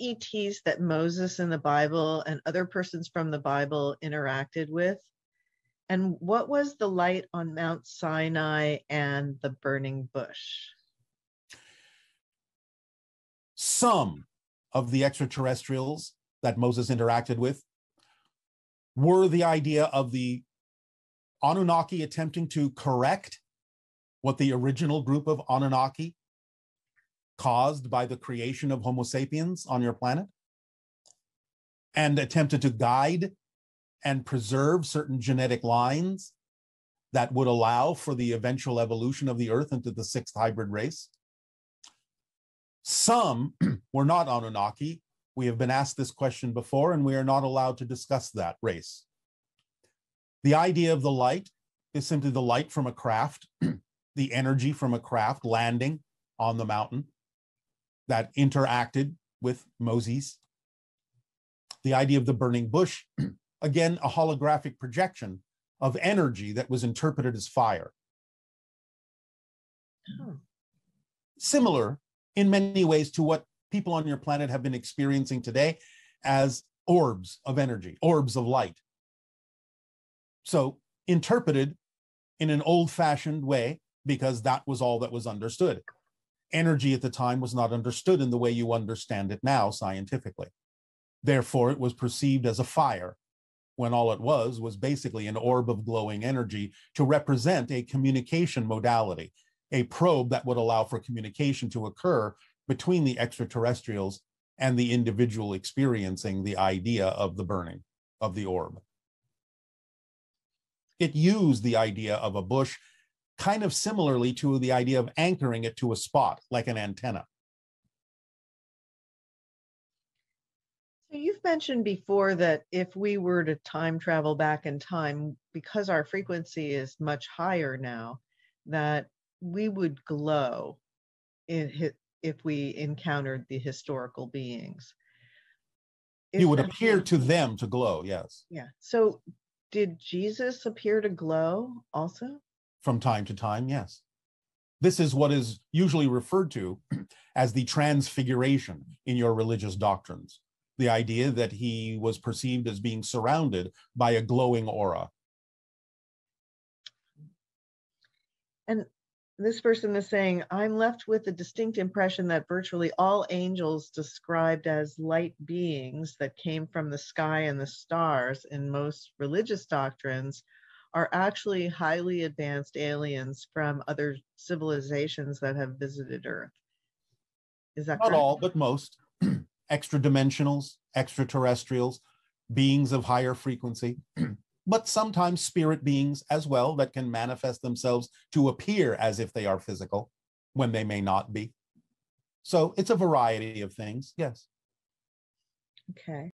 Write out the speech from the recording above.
ETs that Moses in the Bible and other persons from the Bible interacted with? And what was the light on Mount Sinai and the burning bush? Some of the extraterrestrials that Moses interacted with were the idea of the Anunnaki attempting to correct what the original group of Anunnaki caused by the creation of Homo sapiens on your planet, and attempted to guide and preserve certain genetic lines that would allow for the eventual evolution of the Earth into the sixth hybrid race. Some were not Anunnaki. We have been asked this question before, and we are not allowed to discuss that race. The idea of the light is simply the light from a craft, the energy from a craft landing on the mountain that interacted with Moses. The idea of the burning bush, again, a holographic projection of energy that was interpreted as fire. Oh. Similar in many ways to what people on your planet have been experiencing today as orbs of energy, orbs of light. So interpreted in an old-fashioned way, because that was all that was understood. Energy at the time was not understood in the way you understand it now scientifically. Therefore, it was perceived as a fire, when all it was basically an orb of glowing energy to represent a communication modality, a probe that would allow for communication to occur between the extraterrestrials and the individual experiencing the idea of the burning of the orb. It used the idea of a bush kind of similarly to the idea of anchoring it to a spot, like an antenna. So you've mentioned before that if we were to time travel back in time, because our frequency is much higher now, that we would glow if we encountered the historical beings. You would appear to them to glow, yes. Yeah. So did Jesus appear to glow also? From time to time, yes. This is what is usually referred to as the transfiguration in your religious doctrines. The idea that he was perceived as being surrounded by a glowing aura. And this person is saying, I'm left with the distinct impression that virtually all angels described as light beings that came from the sky and the stars in most religious doctrines are actually highly advanced aliens from other civilizations that have visited Earth. Is that correct? Not all, but most. Extra-dimensionals, extraterrestrials, beings of higher frequency, but sometimes spirit beings as well that can manifest themselves to appear as if they are physical when they may not be. So it's a variety of things, yes. Okay.